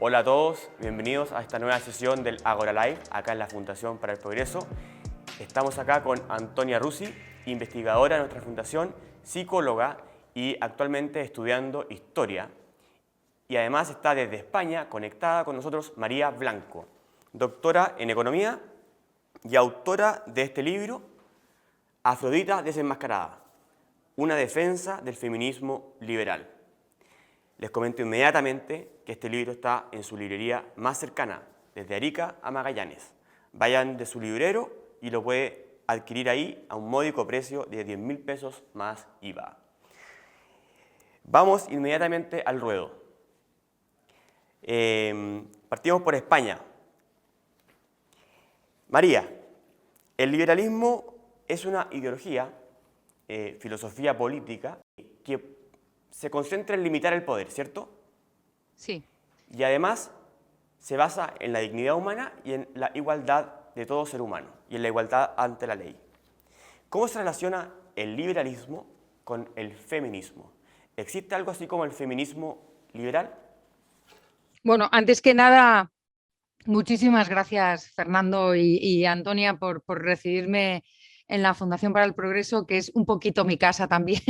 Hola a todos, bienvenidos a esta nueva sesión del Agora Live, acá en la Fundación para el Progreso. Estamos acá con Antonia Rusi, investigadora de nuestra fundación, psicóloga y actualmente estudiando Historia. Y además está desde España conectada con nosotros María Blanco, doctora en Economía y autora de este libro, Afrodita desenmascarada, una defensa del feminismo liberal. Les comento inmediatamente que este libro está en su librería más cercana, desde Arica a Magallanes. Vayan de su librero y lo puede adquirir ahí a un módico precio de 10.000 pesos más IVA. Vamos inmediatamente al ruedo. Partimos por España. María, el liberalismo es una ideología, filosofía política, que se concentra en limitar el poder, ¿cierto? Sí. Y además se basa en la dignidad humana y en la igualdad de todo ser humano y en la igualdad ante la ley. ¿Cómo se relaciona el liberalismo con el feminismo? ¿Existe algo así como el feminismo liberal? Bueno, antes que nada, muchísimas gracias, Fernando y Antonia, por recibirme en la Fundación para el Progreso, que es un poquito mi casa también,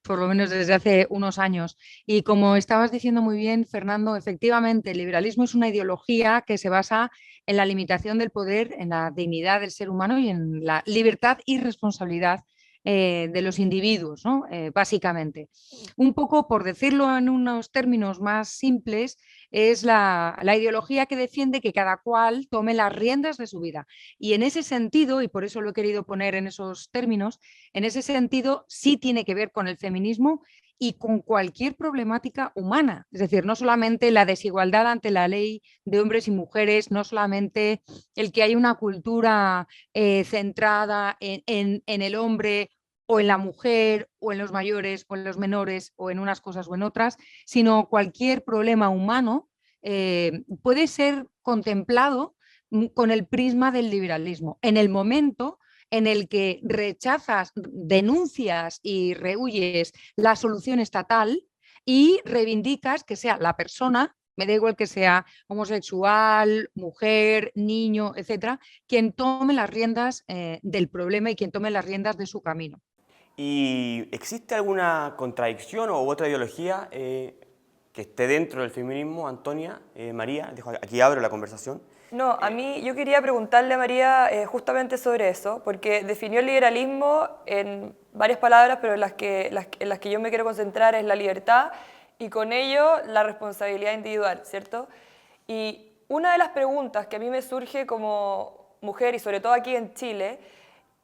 por lo menos desde hace unos años. Y como estabas diciendo muy bien, Fernando, efectivamente, el liberalismo es una ideología que se basa en la limitación del poder, en la dignidad del ser humano y en la libertad y responsabilidad de los individuos, ¿no? Básicamente. Un poco, por decirlo en unos términos más simples, es la ideología que defiende que cada cual tome las riendas de su vida. Y en ese sentido, y por eso lo he querido poner en esos términos, en ese sentido sí tiene que ver con el feminismo y con cualquier problemática humana. Es decir, no solamente la desigualdad ante la ley de hombres y mujeres, no solamente el que hay una cultura centrada en el hombre o en la mujer, o en los mayores, o en los menores, o en unas cosas o en otras, sino cualquier problema humano puede ser contemplado con el prisma del liberalismo. En el momento en el que rechazas, denuncias y rehuyes la solución estatal y reivindicas que sea la persona, me da igual que sea homosexual, mujer, niño, etcétera, quien tome las riendas del problema y quien tome las riendas de su camino. ¿Y existe alguna contradicción u otra ideología que esté dentro del feminismo, Antonia, María? Aquí abro la conversación. No, a mí yo quería preguntarle a María justamente sobre eso, porque definió el liberalismo en varias palabras, pero en las que yo me quiero concentrar es la libertad y con ello la responsabilidad individual, ¿cierto? Y una de las preguntas que a mí me surge como mujer, y sobre todo aquí en Chile,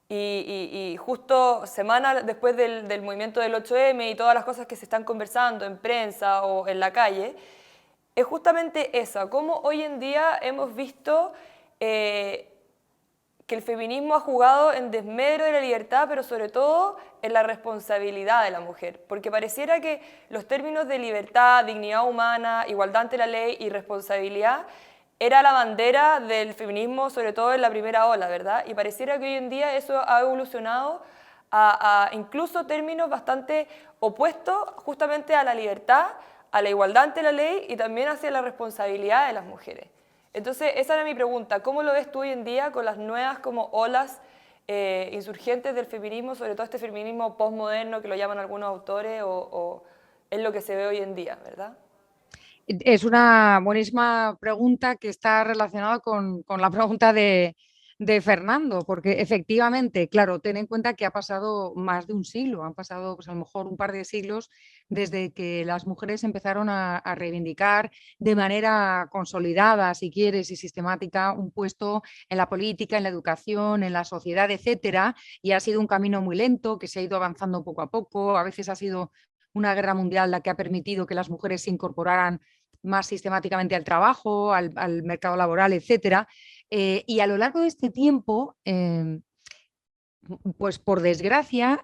y justo semanas después del movimiento del 8M y todas las cosas que se están conversando en prensa o en la calle, es justamente esa, cómo hoy en día hemos visto que el feminismo ha jugado en desmedro de la libertad, pero sobre todo en la responsabilidad de la mujer, porque pareciera que los términos de libertad, dignidad humana, igualdad ante la ley y responsabilidad era la bandera del feminismo, sobre todo en la primera ola, ¿verdad? Y pareciera que hoy en día eso ha evolucionado a incluso términos bastante opuestos justamente a la libertad, a la igualdad ante la ley y también hacia la responsabilidad de las mujeres. Entonces, esa era mi pregunta. ¿Cómo lo ves tú hoy en día con las nuevas como olas insurgentes del feminismo, sobre todo este feminismo postmoderno que lo llaman algunos autores o es lo que se ve hoy en día, ¿verdad? Es una buenísima pregunta que está relacionada con la pregunta de Fernando, porque efectivamente, claro, ten en cuenta que ha pasado más de un siglo, han pasado pues, a lo mejor un par de siglos desde que las mujeres empezaron a reivindicar de manera consolidada, si quieres, y sistemática, un puesto en la política, en la educación, en la sociedad, etcétera, y ha sido un camino muy lento que se ha ido avanzando poco a poco, a veces ha sido una guerra mundial la que ha permitido que las mujeres se incorporaran más sistemáticamente al trabajo, al mercado laboral, etcétera. Y a lo largo de este tiempo, pues por desgracia,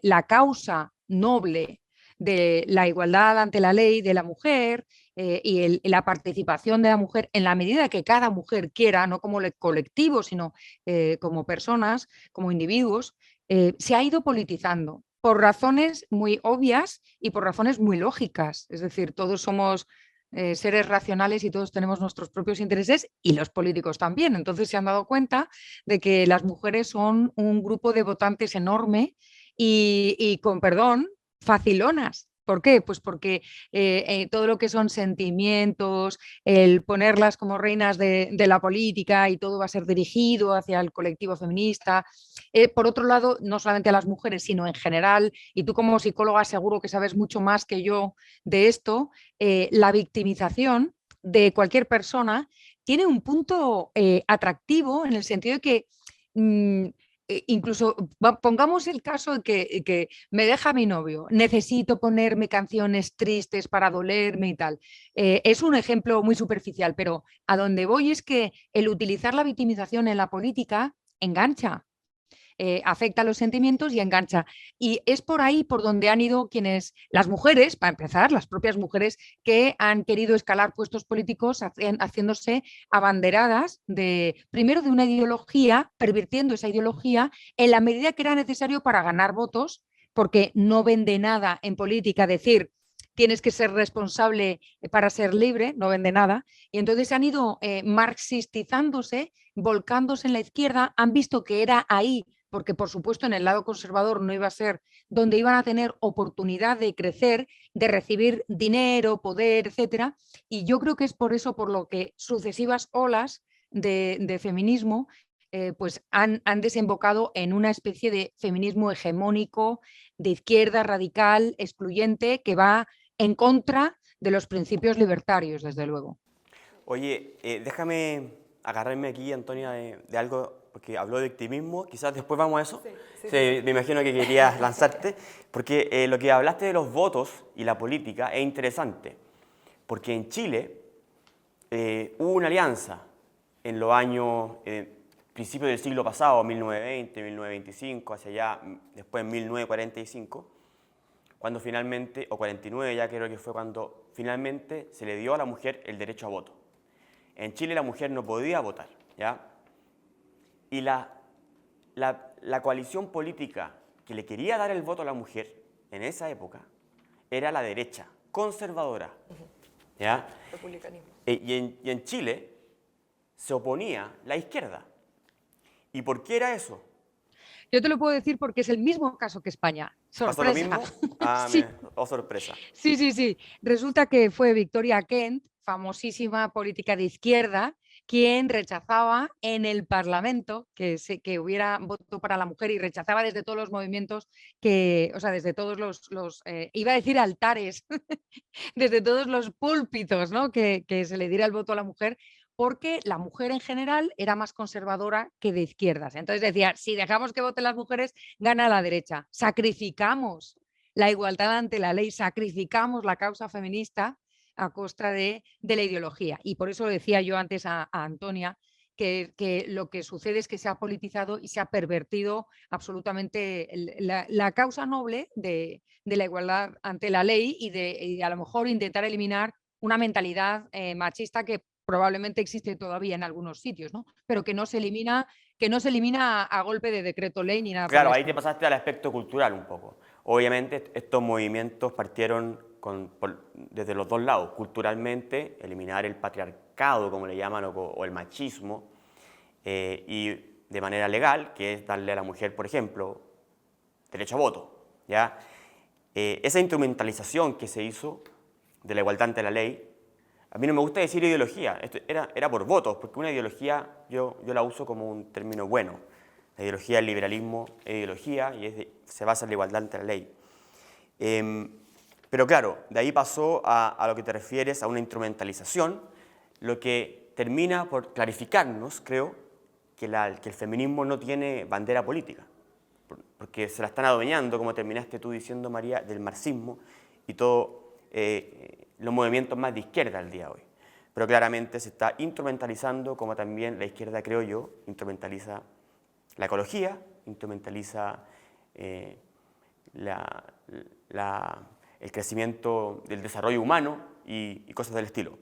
la causa noble de la igualdad ante la ley de la mujer y la participación de la mujer en la medida que cada mujer quiera, no como colectivo, sino como personas, como individuos, se ha ido politizando por razones muy obvias y por razones muy lógicas. Es decir, todos somos seres racionales y todos tenemos nuestros propios intereses y los políticos también. Entonces se han dado cuenta de que las mujeres son un grupo de votantes enorme y con perdón, facilonas. ¿Por qué? Pues porque todo lo que son sentimientos, el ponerlas como reinas de la política y todo va a ser dirigido hacia el colectivo feminista. Por otro lado, no solamente a las mujeres, sino en general, y tú como psicóloga seguro que sabes mucho más que yo de esto, la victimización de cualquier persona tiene un punto atractivo en el sentido de que incluso pongamos el caso de que me deja mi novio, necesito ponerme canciones tristes para dolerme y tal. Es un ejemplo muy superficial, pero a donde voy es que el utilizar la victimización en la política engancha. Afecta los sentimientos y engancha. Y es por ahí por donde han ido quienes, las mujeres, para empezar, las propias mujeres que han querido escalar puestos políticos haciéndose abanderadas primero de una ideología, pervirtiendo esa ideología en la medida que era necesario para ganar votos, porque no vende nada en política decir tienes que ser responsable para ser libre, no vende nada, y entonces han ido marxistizándose, volcándose en la izquierda, han visto que era ahí porque por supuesto en el lado conservador no iba a ser donde iban a tener oportunidad de crecer, de recibir dinero, poder, etcétera. Y yo creo que es por eso por lo que sucesivas olas de feminismo pues han desembocado en una especie de feminismo hegemónico, de izquierda, radical, excluyente, que va en contra de los principios libertarios, desde luego. Oye, déjame agarrarme aquí, Antonia, de algo, porque habló de victimismo, quizás después vamos a eso. Sí, me imagino que querías lanzarte, porque lo que hablaste de los votos y la política es interesante, porque en Chile hubo una alianza en los años, principios del siglo pasado, 1920, 1925, hacia allá, después en 1945, cuando finalmente, o 49 ya creo que fue cuando finalmente se le dio a la mujer el derecho a voto. En Chile la mujer no podía votar, ¿ya? Y la coalición política que le quería dar el voto a la mujer en esa época era la derecha, conservadora, ¿ya? Republicanismo. Y en Chile se oponía la izquierda. ¿Y por qué era eso? Yo te lo puedo decir porque es el mismo caso que España. Sorpresa. ¿Pasó lo mismo? Ah, sí. Oh, sorpresa. Sí. Resulta que fue Victoria Kent, famosísima política de izquierda, quien rechazaba en el Parlamento que hubiera voto para la mujer y rechazaba desde todos los movimientos desde todos los iba a decir altares, desde todos los púlpitos, ¿no? que se le diera el voto a la mujer, porque la mujer en general era más conservadora que de izquierdas. Entonces decía, si dejamos que voten las mujeres, gana la derecha. Sacrificamos la igualdad ante la ley, sacrificamos la causa feminista a costa de la ideología. Y por eso decía yo antes a Antonia que lo que sucede es que se ha politizado y se ha pervertido absolutamente la causa noble de la igualdad ante la ley y de a lo mejor intentar eliminar una mentalidad machista que probablemente existe todavía en algunos sitios, ¿no? Pero que no se elimina a golpe de decreto ley ni nada. Claro, ahí te pasaste al aspecto cultural un poco. Obviamente estos movimientos partieron desde los dos lados. Culturalmente, eliminar el patriarcado, como le llaman, o el machismo, y de manera legal, que es darle a la mujer, por ejemplo, derecho a voto, ¿ya? Esa instrumentalización que se hizo de la igualdad ante la ley, a mí no me gusta decir ideología, esto era por votos, porque una ideología yo la uso como un término bueno. La ideología del liberalismo es ideología y se basa en la igualdad ante la ley. Pero claro, de ahí pasó a lo que te refieres, a una instrumentalización, lo que termina por clarificarnos, creo, que el feminismo no tiene bandera política, porque se la están adueñando, como terminaste tú diciendo, María, del marxismo y todos los movimientos más de izquierda al día de hoy. Pero claramente se está instrumentalizando, como también la izquierda, creo yo, instrumentaliza la ecología, instrumentaliza el crecimiento del desarrollo humano y cosas del estilo.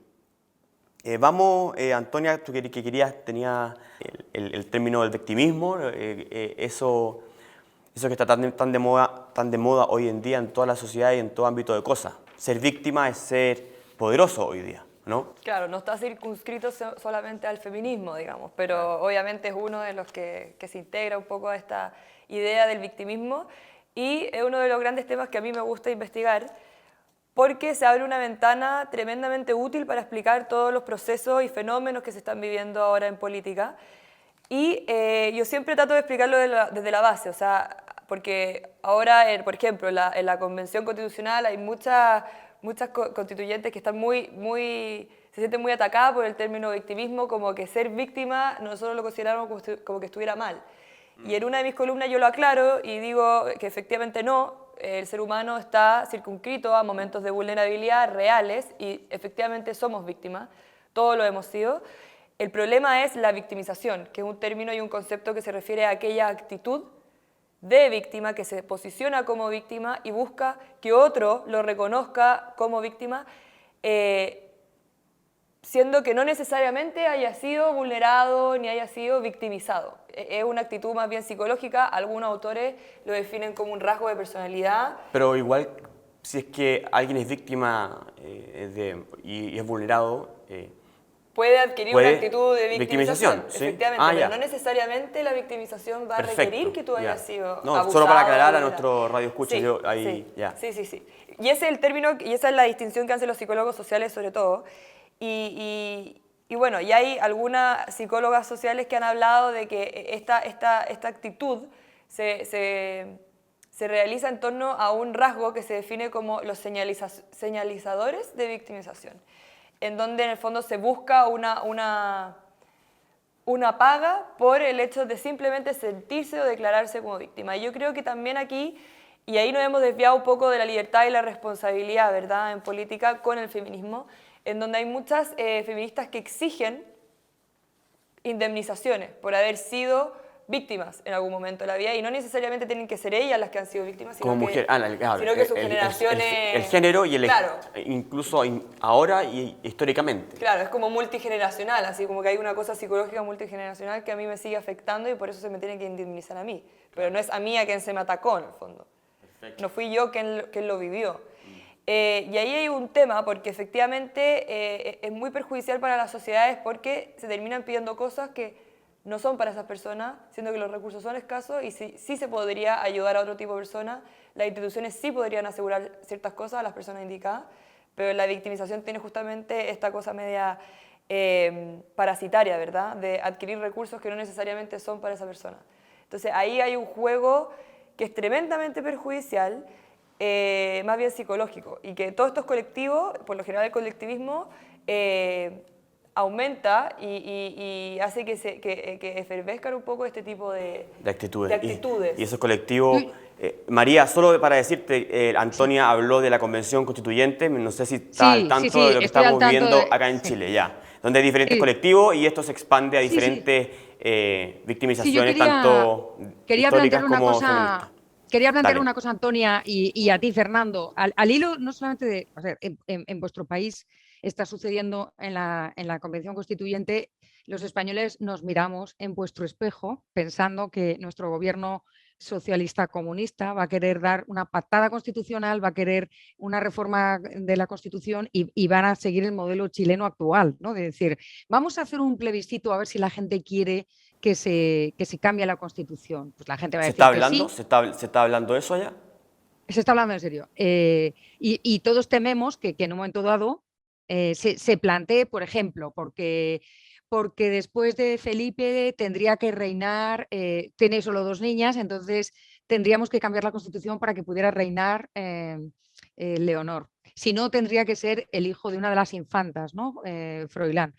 Vamos, Antonia, tú que tenías el término del victimismo, eso que está tan de moda hoy en día en toda la sociedad y en todo ámbito de cosas. Ser víctima es ser poderoso hoy día, ¿no? Claro, no está circunscrito solamente al feminismo, digamos, pero obviamente es uno de los que se integra un poco a esta idea del victimismo y es uno de los grandes temas que a mí me gusta investigar porque se abre una ventana tremendamente útil para explicar todos los procesos y fenómenos que se están viviendo ahora en política. Y yo siempre trato de explicarlo desde la base, o sea, porque ahora, por ejemplo, en la Convención Constitucional hay muchas constituyentes que están se sienten muy atacadas por el término victimismo, como que ser víctima nosotros lo consideramos como que estuviera mal. Y en una de mis columnas yo lo aclaro y digo que efectivamente no, el ser humano está circunscrito a momentos de vulnerabilidad reales y efectivamente somos víctimas, todos lo hemos sido. El problema es la victimización, que es un término y un concepto que se refiere a aquella actitud de víctima que se posiciona como víctima y busca que otro lo reconozca como víctima, siendo que no necesariamente haya sido vulnerado ni haya sido victimizado. Es una actitud más bien psicológica, algunos autores lo definen como un rasgo de personalidad. Pero igual, si es que alguien es víctima y es vulnerado, puede adquirir una actitud de victimización, ¿sí? Efectivamente, pero no necesariamente la victimización va a requerir que tú hayas sido abusado. Solo para aclarar a nuestro radio escucha, sí, yo ahí sí, ya. Sí. Y ese es el término, y esa es la distinción que hacen los psicólogos sociales sobre todo. Y bueno, y hay algunas psicólogas sociales que han hablado de que esta actitud se realiza en torno a un rasgo que se define como los señalizadores de victimización, en donde en el fondo se busca una paga por el hecho de simplemente sentirse o declararse como víctima. Y yo creo que también aquí, y ahí nos hemos desviado un poco de la libertad y la responsabilidad, ¿verdad?, en política con el feminismo, en donde hay muchas feministas que exigen indemnizaciones por haber sido víctimas en algún momento de la vida, y no necesariamente tienen que ser ellas las que han sido víctimas, sino como que, mujer, sino que sus generaciones... el género y claro. incluso ahora y históricamente. Claro, es como multigeneracional, así como que hay una cosa psicológica multigeneracional que a mí me sigue afectando y por eso se me tiene que indemnizar a mí. Pero no es a mí a quien se me atacó, en el fondo. Perfecto. No fui yo quien lo vivió. Y ahí hay un tema, porque efectivamente es muy perjudicial para las sociedades porque se terminan pidiendo cosas que no son para esas personas, siendo que los recursos son escasos y sí se podría ayudar a otro tipo de personas. Las instituciones sí podrían asegurar ciertas cosas a las personas indicadas, pero la victimización tiene justamente esta cosa media parasitaria, ¿verdad?, de adquirir recursos que no necesariamente son para esa persona. Entonces ahí hay un juego que es tremendamente perjudicial, más bien psicológico, y que todos estos colectivos, por lo general el colectivismo, aumenta y hace que efervescan un poco este tipo de actitudes. Y esos colectivos... María, solo para decirte, Antonia habló de la Convención Constituyente, no sé si está al tanto de lo que estamos viviendo acá en Chile, donde hay diferentes colectivos y esto se expande a diferentes victimizaciones, tanto históricas como feministas. Quería plantear una cosa, Antonia, y a ti, Fernando, al hilo no solamente de, o sea, en vuestro país está sucediendo en la Convención Constituyente, los españoles nos miramos en vuestro espejo pensando que nuestro gobierno socialista comunista va a querer dar una patada constitucional, va a querer una reforma de la Constitución y van a seguir el modelo chileno actual, ¿no? De decir, vamos a hacer un plebiscito a ver si la gente quiere que se cambie la Constitución. Pues la gente va a decir que sí. ¿Se está hablando de eso allá? Se está hablando en serio. Y todos tememos que en un momento dado se plantee, por ejemplo, porque después de Felipe tendría que reinar, tiene solo 2 niñas, entonces tendríamos que cambiar la Constitución para que pudiera reinar Leonor. Si no, tendría que ser el hijo de una de las infantas, ¿no? Froilán.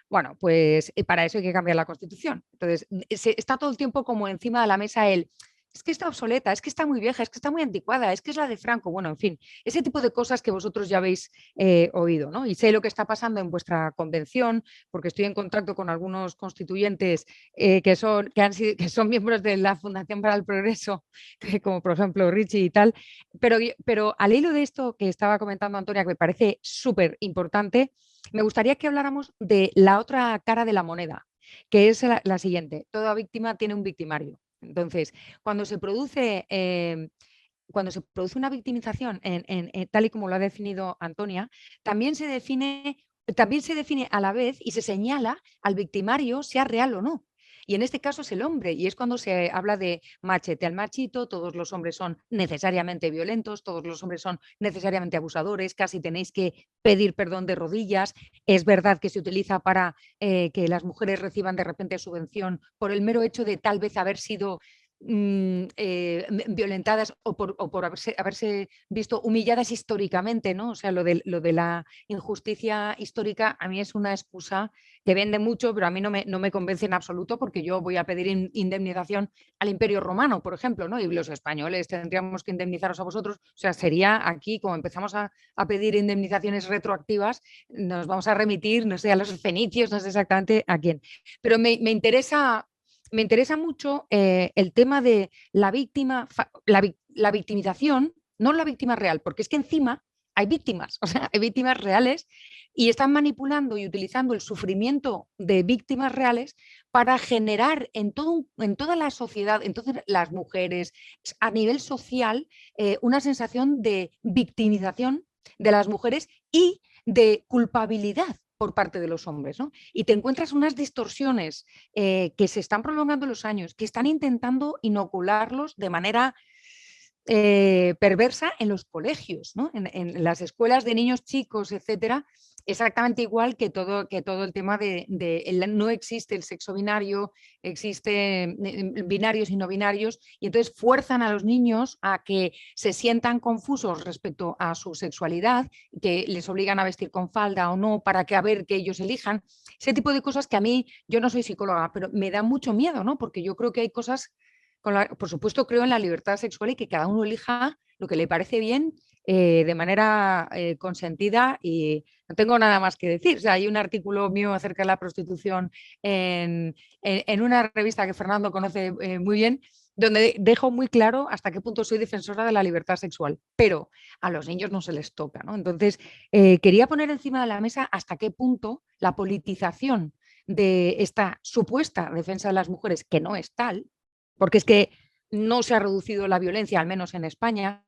Bueno, pues para eso hay que cambiar la Constitución. Entonces, está todo el tiempo como encima de la mesa es que está obsoleta, es que está muy vieja, es que está muy anticuada, es que es la de Franco. Bueno, en fin, ese tipo de cosas que vosotros ya habéis oído, ¿no? Y sé lo que está pasando en vuestra convención, porque estoy en contacto con algunos constituyentes que son miembros de la Fundación para el Progreso, como por ejemplo Richie y tal. Pero al hilo de esto que estaba comentando Antonia, que me parece súper importante, me gustaría que habláramos de la otra cara de la moneda, que es la siguiente. Toda víctima tiene un victimario. Entonces, cuando se produce cuando se produce una victimización, tal y como lo ha definido Antonia, también se define a la vez y se señala al victimario, sea real o no. Y en este caso es el hombre, y es cuando se habla de machete al machito, todos los hombres son necesariamente violentos, todos los hombres son necesariamente abusadores, casi tenéis que pedir perdón de rodillas. Es verdad que se utiliza para que las mujeres reciban de repente subvención por el mero hecho de tal vez haber sido violentadas o por haberse visto humilladas históricamente, ¿no? O sea, lo de la injusticia histórica a mí es una excusa que vende mucho, pero a mí no me convence en absoluto, porque yo voy a pedir indemnización al Imperio Romano, por ejemplo, ¿no? Y los españoles tendríamos que indemnizaros a vosotros. O sea, sería aquí, como empezamos a pedir indemnizaciones retroactivas, nos vamos a remitir, no sé, a los fenicios, no sé exactamente a quién. Pero me interesa mucho el tema de la víctima, la victimización, no la víctima real, porque es que encima hay víctimas, o sea, hay víctimas reales y están manipulando y utilizando el sufrimiento de víctimas reales para generar en toda la sociedad, en todas las mujeres, a nivel social, una sensación de victimización de las mujeres y de culpabilidad por parte de los hombres, ¿no? Y te encuentras unas distorsiones que se están prolongando los años, que están intentando inocularlos de manera perversa en los colegios, ¿no? En las escuelas de niños chicos, etcétera, exactamente igual que todo el tema no existe el sexo binario, existen binarios y no binarios, y entonces fuerzan a los niños a que se sientan confusos respecto a su sexualidad, que les obligan a vestir con falda o no, para que a ver que ellos elijan. Ese tipo de cosas que a mí, yo no soy psicóloga, pero me da mucho miedo, ¿no? Porque yo creo que hay cosas por supuesto, creo en la libertad sexual y que cada uno elija lo que le parece bien de manera consentida, y no tengo nada más que decir. O sea, hay un artículo mío acerca de la prostitución en una revista que Fernando conoce muy bien, donde dejo muy claro hasta qué punto soy defensora de la libertad sexual, pero a los niños no se les toca, ¿no? Entonces, quería poner encima de la mesa hasta qué punto la politización de esta supuesta defensa de las mujeres, que no es tal, porque es que no se ha reducido la violencia, al menos en España.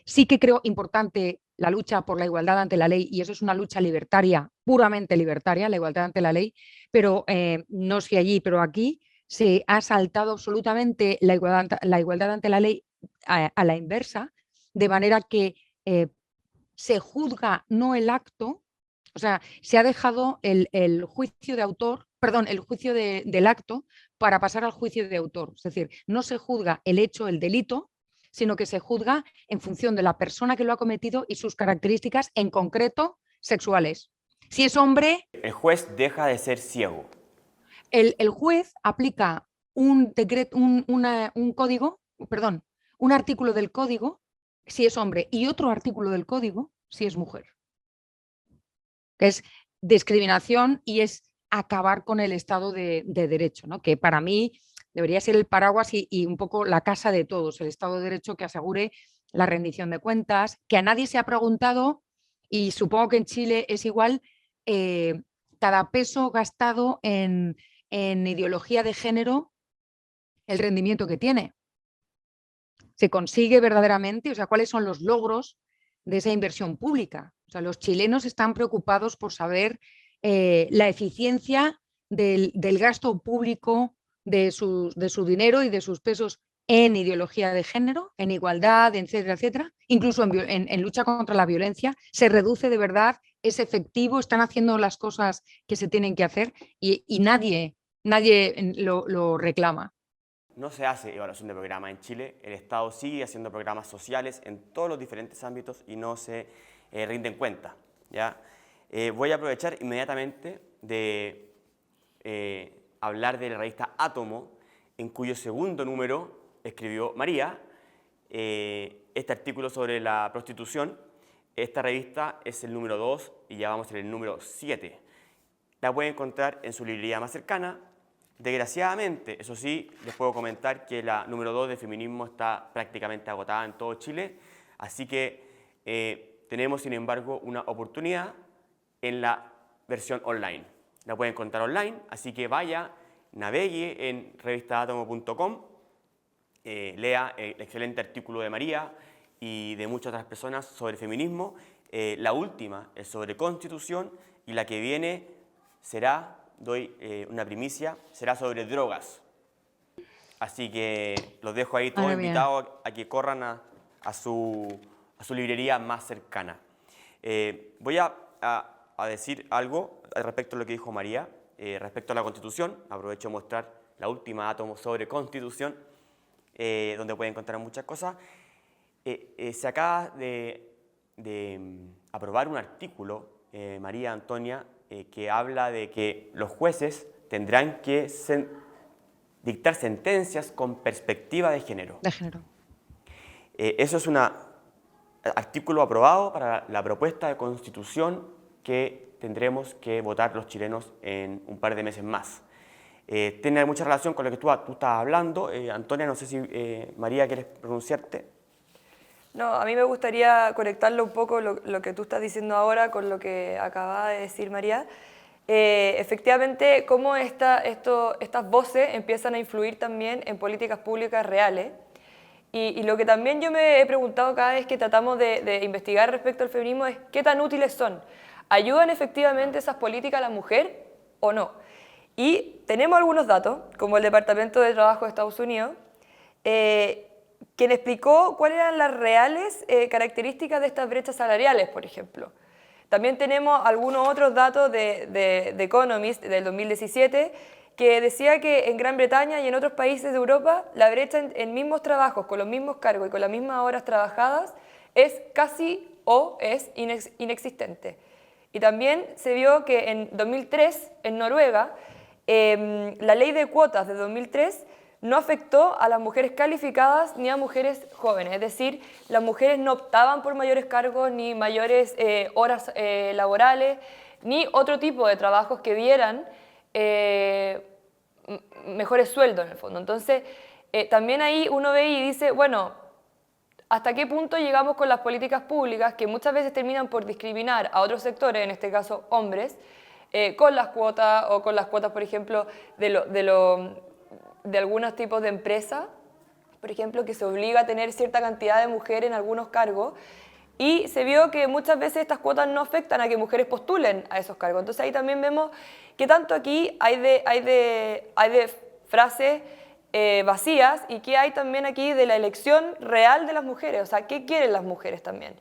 Sí que creo importante la lucha por la igualdad ante la ley, y eso es una lucha libertaria, puramente libertaria, la igualdad ante la ley, pero no sé allí, pero aquí se ha saltado absolutamente la igualdad ante la ley a la inversa, de manera que se juzga no el acto, o sea, se ha dejado el juicio de autor, perdón, el juicio del acto para pasar al juicio de autor. Es decir, no se juzga el hecho, el delito, sino que se juzga en función de la persona que lo ha cometido y sus características, en concreto, sexuales. Si es hombre... El juez deja de ser ciego. El juez aplica un código, perdón, un artículo del código si es hombre y otro artículo del código si es mujer, que es discriminación y es acabar con el Estado de Derecho, ¿no? Que para mí debería ser el paraguas y un poco la casa de todos, el Estado de Derecho que asegure la rendición de cuentas, que a nadie se ha preguntado, y supongo que en Chile es igual, cada peso gastado en ideología de género, el rendimiento que tiene. ¿Se consigue verdaderamente? O sea, ¿cuáles son los logros de esa inversión pública? O sea, los chilenos están preocupados por saber la eficiencia del gasto público, de su dinero y de sus pesos en ideología de género, en igualdad, etcétera, etcétera. Incluso en lucha contra la violencia. ¿Se reduce de verdad? ¿Es efectivo? ¿Están haciendo las cosas que se tienen que hacer? Y nadie lo reclama. No se hace evaluación de programas en Chile, el Estado sigue haciendo programas sociales en todos los diferentes ámbitos y no se rinden cuenta, ¿ya? Voy a aprovechar inmediatamente de hablar de la revista Átomo, en cuyo segundo número escribió María este artículo sobre la prostitución. Esta revista es el número 2 y ya vamos en el número 7. La pueden encontrar en su librería más cercana. Desgraciadamente, eso sí, les puedo comentar que la número 2 de feminismo está prácticamente agotada en todo Chile, así que tenemos, sin embargo, una oportunidad en la versión online. La pueden encontrar online, así que vaya, navegue en revistaatomo.com, lea el excelente artículo de María y de muchas otras personas sobre feminismo. La última es sobre Constitución y la que viene será, doy una primicia, será sobre drogas. Así que los dejo ahí todos invitados a que corran a su librería más cercana. Voy a decir algo respecto a lo que dijo María, respecto a la Constitución. Aprovecho de mostrar la última átomo sobre Constitución, donde pueden encontrar muchas cosas. Se acaba de aprobar un artículo, María Antonia, que habla de que los jueces tendrán que dictar sentencias con perspectiva de género. De género. Eso es un artículo aprobado para la propuesta de Constitución que tendremos que votar los chilenos en un par de meses más. Tiene mucha relación con lo que tú estabas hablando. Antonia, no sé si María, ¿quieres pronunciarte? No, a mí me gustaría conectarlo un poco lo que tú estás diciendo ahora con lo que acaba de decir María. Efectivamente, cómo estas voces empiezan a influir también en políticas públicas reales. Y lo que también yo me he preguntado cada vez que tratamos de investigar respecto al feminismo es qué tan útiles son. ¿Ayudan efectivamente esas políticas a la mujer o no? Y tenemos algunos datos, como el Departamento de Trabajo de Estados Unidos, quien explicó cuáles eran las reales características de estas brechas salariales, por ejemplo. También tenemos algunos otros datos de Economist del 2017 que decía que en Gran Bretaña y en otros países de Europa la brecha en mismos trabajos, con los mismos cargos y con las mismas horas trabajadas es casi o es inexistente. Y también se vio que en 2003, en Noruega, la ley de cuotas de 2003 no afectó a las mujeres calificadas ni a mujeres jóvenes, es decir, las mujeres no optaban por mayores cargos ni mayores horas laborales, ni otro tipo de trabajos que dieran mejores sueldos en el fondo. Entonces, también ahí uno ve y dice, bueno, ¿hasta qué punto llegamos con las políticas públicas que muchas veces terminan por discriminar a otros sectores, en este caso hombres, con las cuotas o con las cuotas, por ejemplo, de algunos tipos de empresas, por ejemplo, que se obliga a tener cierta cantidad de mujeres en algunos cargos, y se vio que muchas veces estas cuotas no afectan a que mujeres postulen a esos cargos. Entonces ahí también vemos que tanto aquí hay de frases vacías y que hay también aquí de la elección real de las mujeres, o sea, ¿qué quieren las mujeres también?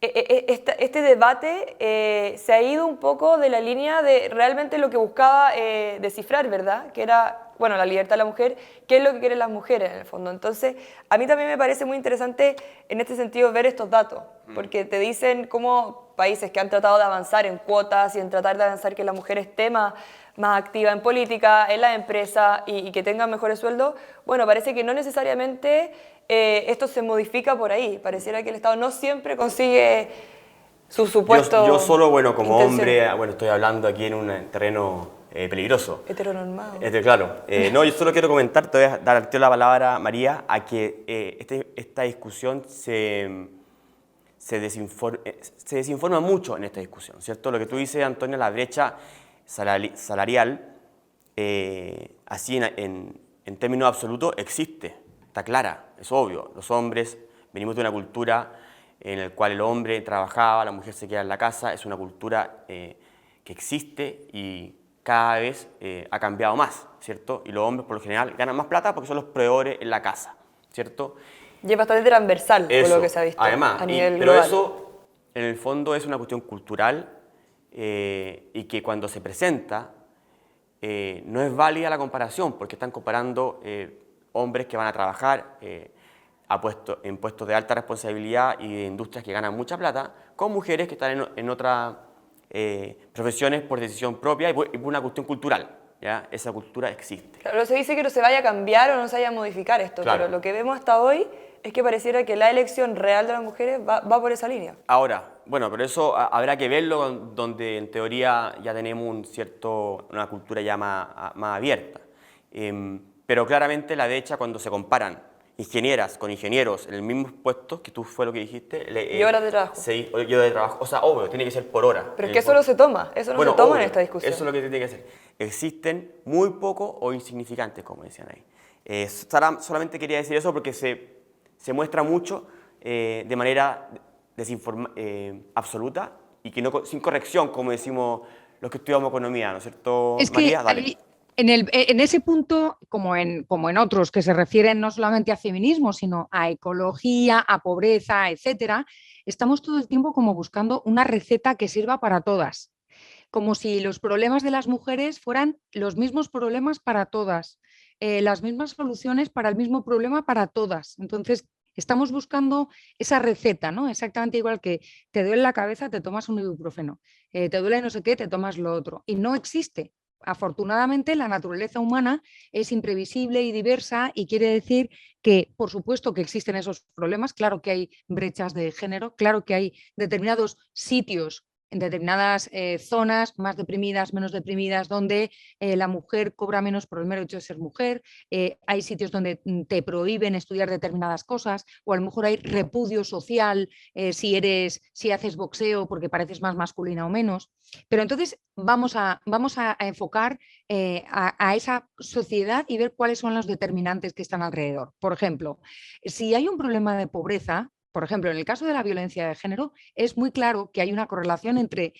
Este debate se ha ido un poco de la línea de realmente lo que buscaba descifrar, ¿verdad? Que era, bueno, la libertad de la mujer, qué es lo que quieren las mujeres en el fondo. Entonces, a mí también me parece muy interesante en este sentido ver estos datos, porque te dicen cómo países que han tratado de avanzar en cuotas y en tratar de avanzar que la mujer esté más activa en política, en la empresa y que tenga mejores sueldos, bueno, parece que no necesariamente esto se modifica por ahí. Pareciera que el Estado no siempre consigue su supuesto Yo solo, bueno, como intención. hombre, bueno, estoy hablando aquí en un terreno peligroso. Heteronormado. Claro. No, yo solo quiero comentar, te voy a dar la palabra, María, a que esta discusión se desinforma mucho en esta discusión, ¿cierto? Lo que tú dices, Antonio, la brecha salarial, así en términos absolutos, existe, está clara, es obvio. Los hombres venimos de una cultura en la cual el hombre trabajaba, la mujer se queda en la casa, es una cultura que existe y cada vez ha cambiado más, ¿cierto? Y los hombres por lo general ganan más plata porque son los proveedores en la casa, ¿cierto? Y es bastante transversal, por lo que se ha visto además, a nivel pero global. eso en el fondo es una cuestión cultural y que cuando se presenta no es válida la comparación porque están comparando hombres que van a trabajar en puestos de alta responsabilidad y de industrias que ganan mucha plata con mujeres que están en otras profesiones por decisión propia y por una cuestión cultural. ¿Ya? Esa cultura existe. Claro, se dice que no se vaya a cambiar o no se vaya a modificar esto, claro. Pero lo que vemos hasta hoy es que pareciera que la elección real de las mujeres va por esa línea. Ahora, bueno, pero eso habrá que verlo donde en teoría ya tenemos una cultura ya más abierta. Pero claramente la derecha cuando se comparan ingenieras con ingenieros en el mismo puesto, que tú fue lo que dijiste. Y horas de trabajo. Y horas de trabajo, o sea, obvio, tiene que ser por hora. Pero es que eso no se toma, eso no se toma en esta discusión. Eso es lo que tiene que ser. Existen muy pocos o insignificantes, como decían ahí. Solamente quería decir eso porque se muestra mucho de manera absoluta y que no, sin corrección, como decimos los que estudiamos economía, ¿no es cierto, Es que María? Dale. en ese punto, como en otros que se refieren no solamente a feminismo, sino a ecología, a pobreza, etcétera, estamos todo el tiempo como buscando una receta que sirva para todas, como si los problemas de las mujeres fueran los mismos problemas para todas, las mismas soluciones para el mismo problema para todas. Entonces, estamos buscando esa receta, ¿no? Exactamente igual que te duele la cabeza, te tomas un ibuprofeno, te duele no sé qué, te tomas lo otro. Y no existe. Afortunadamente, la naturaleza humana es imprevisible y diversa y quiere decir que, por supuesto, que existen esos problemas, claro que hay brechas de género, claro que hay determinados sitios en determinadas zonas más deprimidas, menos deprimidas, donde la mujer cobra menos por el mero hecho de ser mujer, hay sitios donde te prohíben estudiar determinadas cosas, o a lo mejor hay repudio social si haces boxeo porque pareces más masculina o menos. Pero entonces vamos a enfocar a esa sociedad y ver cuáles son los determinantes que están alrededor. Por ejemplo, si hay un problema de pobreza, por ejemplo, en el caso de la violencia de género, es muy claro que hay una correlación entre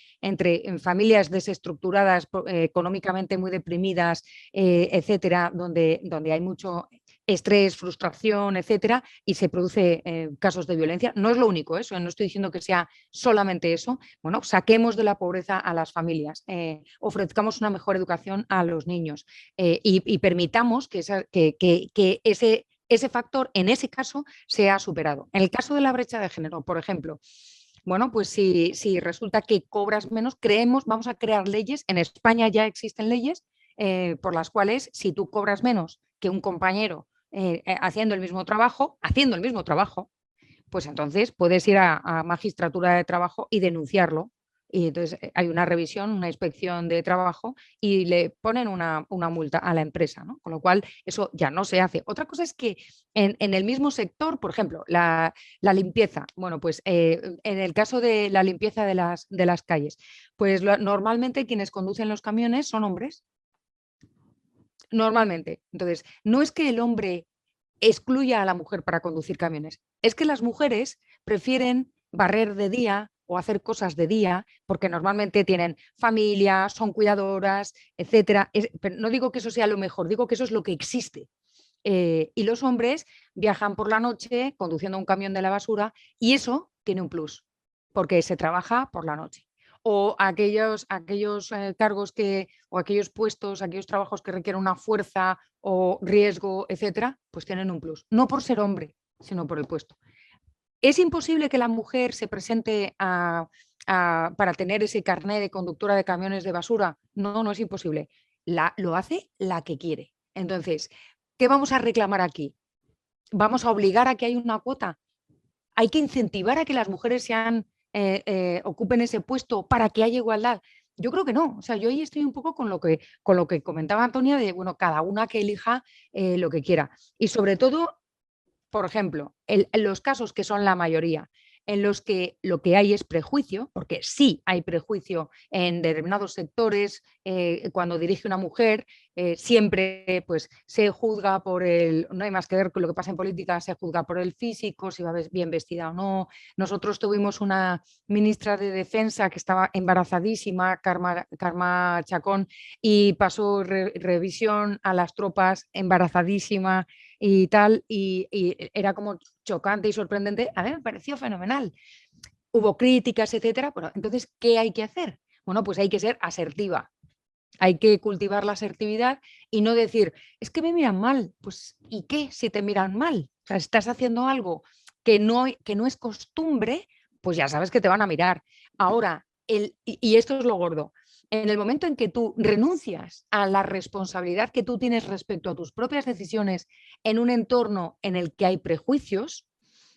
familias desestructuradas, económicamente muy deprimidas, etcétera, donde hay mucho estrés, frustración, etcétera, y se produce casos de violencia. No es lo único eso, no estoy diciendo que sea solamente eso. Bueno, saquemos de la pobreza a las familias, ofrezcamos una mejor educación a los niños y permitamos que ese factor, en ese caso, se ha superado. En el caso de la brecha de género, por ejemplo, bueno, pues si resulta que cobras menos, vamos a crear leyes, en España ya existen leyes por las cuales si tú cobras menos que un compañero haciendo el mismo trabajo, pues entonces puedes ir a magistratura de trabajo y denunciarlo. Y entonces hay una revisión, una inspección de trabajo y le ponen una multa a la empresa, ¿no? Con lo cual eso ya no se hace. Otra cosa es que en el mismo sector, por ejemplo, la limpieza, bueno, pues en el caso de la limpieza de las calles, pues normalmente quienes conducen los camiones son hombres, normalmente. Entonces, no es que el hombre excluya a la mujer para conducir camiones. Es que las mujeres prefieren barrer de día o hacer cosas de día porque normalmente tienen familia, son cuidadoras, etcétera. Pero no digo que eso sea lo mejor, digo que eso es lo que existe. Y los hombres viajan por la noche conduciendo un camión de la basura y eso tiene un plus porque se trabaja por la noche. O aquellos cargos o aquellos puestos, aquellos trabajos que requieren una fuerza o riesgo, etcétera, pues tienen un plus. No por ser hombre, sino por el puesto. ¿Es imposible que la mujer se presente para tener ese carné de conductora de camiones de basura? No, no es imposible. Lo hace la que quiere. Entonces, ¿qué vamos a reclamar aquí? ¿Vamos a obligar a que haya una cuota? ¿Hay que incentivar a que las mujeres ocupen ese puesto para que haya igualdad? Yo creo que no. O sea, yo ahí estoy un poco con lo que comentaba Antonia de, bueno, cada una que elija lo que quiera. Y sobre todo, por ejemplo, en los casos que son la mayoría, en los que lo que hay es prejuicio, porque sí hay prejuicio en determinados sectores, cuando dirige una mujer, siempre pues, se juzga no hay más que ver con lo que pasa en política, se juzga por el físico, si va bien vestida o no. Nosotros tuvimos una ministra de Defensa que estaba embarazadísima, Karma Chacón, y pasó revisión a las tropas embarazadísima y tal, y era como chocante y sorprendente. A mí me pareció fenomenal. Hubo críticas, etcétera, pero entonces, ¿qué hay que hacer? Bueno, pues hay que ser asertiva, hay que cultivar la asertividad y no decir, es que me miran mal, pues ¿y qué si te miran mal? O sea, estás haciendo algo que no es costumbre, pues ya sabes que te van a mirar. Ahora, y esto es lo gordo, en el momento en que tú renuncias a la responsabilidad que tú tienes respecto a tus propias decisiones en un entorno en el que hay prejuicios,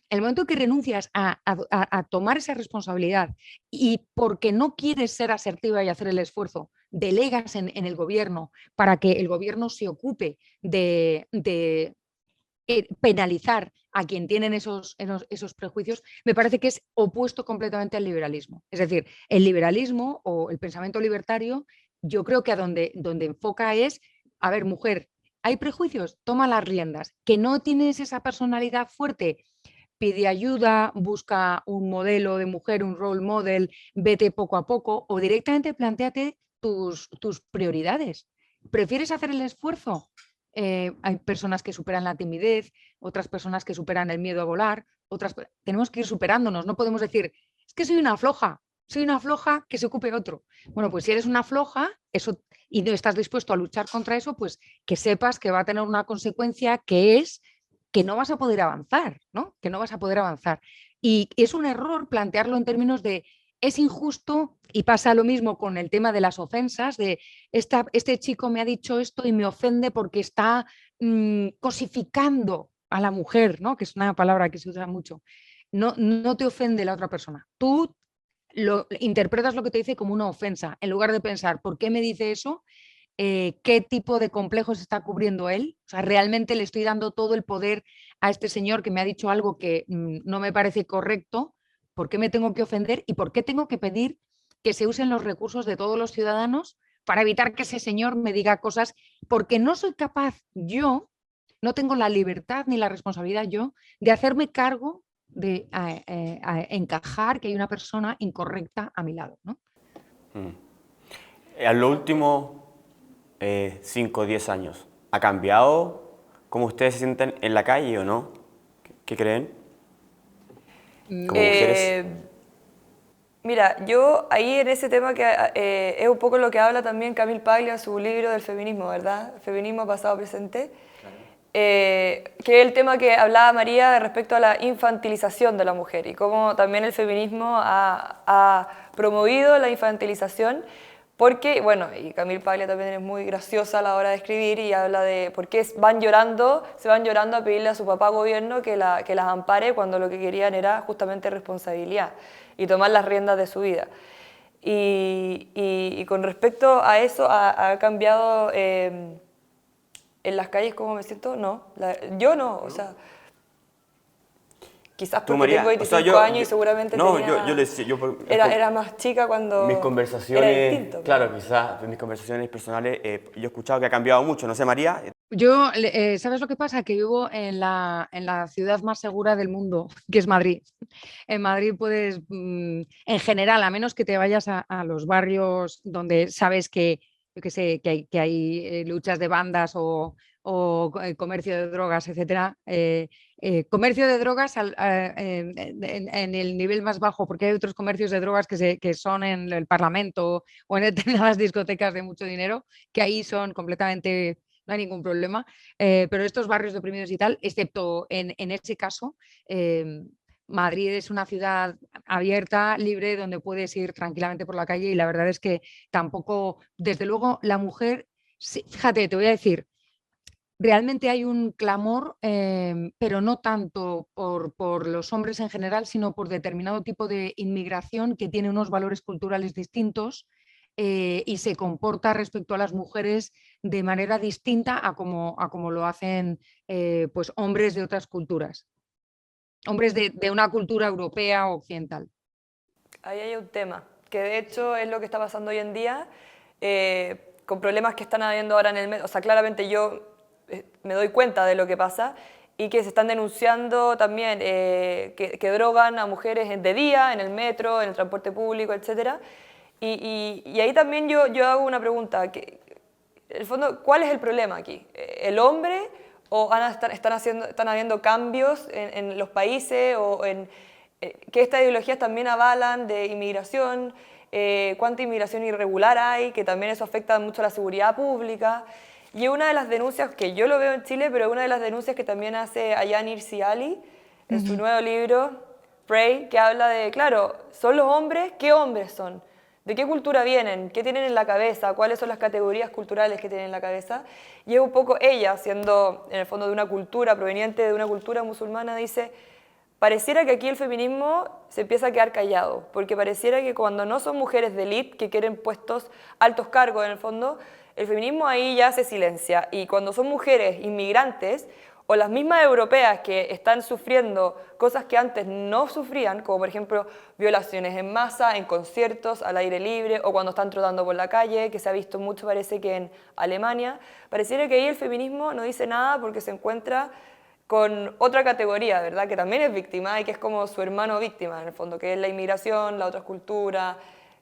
el momento que renuncias a tomar esa responsabilidad y porque no quieres ser asertiva y hacer el esfuerzo, delegas en el gobierno para que el gobierno se ocupe de penalizar a quien tienen esos prejuicios, me parece que es opuesto completamente al liberalismo. Es decir, el liberalismo o el pensamiento libertario, yo creo que a donde enfoca es, a ver, mujer, hay prejuicios, toma las riendas, que no tienes esa personalidad fuerte, pide ayuda, busca un modelo de mujer, un role model, vete poco a poco o directamente plantéate tus prioridades. ¿Prefieres hacer el esfuerzo? Hay personas que superan la timidez, otras personas que superan el miedo a volar, tenemos que ir superándonos, no podemos decir, es que soy una floja que se ocupe otro. Bueno, pues si eres una floja y no estás dispuesto a luchar contra eso, pues que sepas que va a tener una consecuencia que es que no vas a poder avanzar, ¿no? Que no vas a poder avanzar. Y es un error plantearlo en términos de es injusto y pasa lo mismo con el tema de las ofensas, de este chico me ha dicho esto y me ofende porque está cosificando a la mujer, ¿no? Que es una palabra que se usa mucho. No te ofende la otra persona. Tú interpretas lo que te dice como una ofensa, en lugar de pensar, ¿por qué me dice eso? ¿Qué tipo de complejos está cubriendo él? O sea, ¿realmente le estoy dando todo el poder a este señor que me ha dicho algo que no me parece correcto? ¿Por qué me tengo que ofender? ¿Y por qué tengo que pedir que se usen los recursos de todos los ciudadanos para evitar que ese señor me diga cosas? Porque no soy capaz yo, no tengo la libertad ni la responsabilidad yo de hacerme cargo de encajar que hay una persona incorrecta a mi lado, ¿no? A lo último 5 o 10 años, ¿ha cambiado cómo ustedes se sienten en la calle o no? ¿Qué creen? Como mujeres. Mira, yo ahí en ese tema que es un poco lo que habla también Camille Paglia en su libro del feminismo, ¿verdad? Feminismo pasado-presente. Que es el tema que hablaba María respecto a la infantilización de la mujer y cómo también el feminismo ha promovido la infantilización. Porque, bueno, y Camille Paglia también es muy graciosa a la hora de escribir y habla de por qué se van llorando a pedirle a su papá gobierno que las ampare cuando lo que querían era justamente responsabilidad y tomar las riendas de su vida. Y con respecto a eso, ha cambiado en las calles cómo me siento, no. Yo no, o sea... Quizás porque María, tengo 25 años y seguramente no, tenía, era más chica cuando mis era conversaciones, distinto. claro, quizás en mis conversaciones personales, yo he escuchado que ha cambiado mucho, no sé, María. Yo, ¿sabes lo que pasa? Que vivo en la ciudad más segura del mundo, que es Madrid. En Madrid puedes, en general, a menos que te vayas a los barrios donde sabes que, yo que sé, que hay luchas de bandas o comercio de drogas, etcétera. Comercio de drogas en el nivel más bajo, porque hay otros comercios de drogas que son en el Parlamento o en determinadas discotecas de mucho dinero, que ahí son completamente... No hay ningún problema, pero estos barrios deprimidos y tal, excepto en ese caso, Madrid es una ciudad abierta, libre, donde puedes ir tranquilamente por la calle y la verdad es que tampoco, desde luego, la mujer, fíjate, te voy a decir, realmente hay un clamor, pero no tanto por los hombres en general, sino por determinado tipo de inmigración que tiene unos valores culturales distintos y se comporta respecto a las mujeres de manera distinta a como lo hacen pues hombres de otras culturas, hombres de una cultura europea o occidental. Ahí hay un tema, que de hecho es lo que está pasando hoy en día, con problemas que están habiendo ahora en el metro. O sea, claramente yo me doy cuenta de lo que pasa y que se están denunciando también que drogan a mujeres de día, en el metro, en el transporte público, etc. Y ahí también yo hago una pregunta, que, en el fondo, ¿cuál es el problema aquí? ¿El hombre o están habiendo cambios en los países o en que estas ideologías también avalan de inmigración? ¿Cuánta inmigración irregular hay? Que también eso afecta mucho a la seguridad pública. Y una de las denuncias, que yo lo veo en Chile, pero una de las denuncias que también hace Ayaan Hirsi Ali en su nuevo libro, Pray, que habla de, claro, son los hombres, ¿qué hombres son? ¿De qué cultura vienen? ¿Qué tienen en la cabeza? ¿Cuáles son las categorías culturales que tienen en la cabeza? Y es un poco ella, siendo en el fondo de una cultura, proveniente de una cultura musulmana, dice, pareciera que aquí el feminismo se empieza a quedar callado, porque pareciera que cuando no son mujeres de élite que quieren puestos, altos cargos en el fondo, el feminismo ahí ya se silencia. Y cuando son mujeres inmigrantes, o las mismas europeas que están sufriendo cosas que antes no sufrían, como por ejemplo violaciones en masa, en conciertos, al aire libre, o cuando están trotando por la calle, que se ha visto mucho, parece que en Alemania, pareciera que ahí el feminismo no dice nada porque se encuentra con otra categoría, ¿verdad? Que también es víctima y que es como su hermano víctima, en el fondo, que es la inmigración, la otra cultura,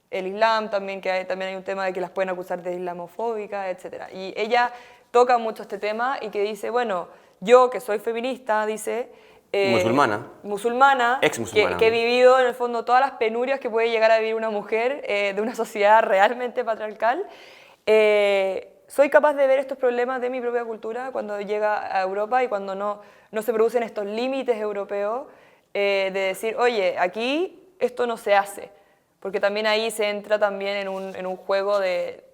el Islam también, también hay un tema de que las pueden acusar de islamofóbica, etc. Y ella toca mucho este tema y que dice, bueno, yo que soy feminista, dice, musulmana, ex-musulmana, que he vivido en el fondo todas las penurias que puede llegar a vivir una mujer de una sociedad realmente patriarcal, soy capaz de ver estos problemas de mi propia cultura cuando llega a Europa y cuando no se producen estos límites europeos de decir, oye, aquí esto no se hace, porque también ahí se entra también en un juego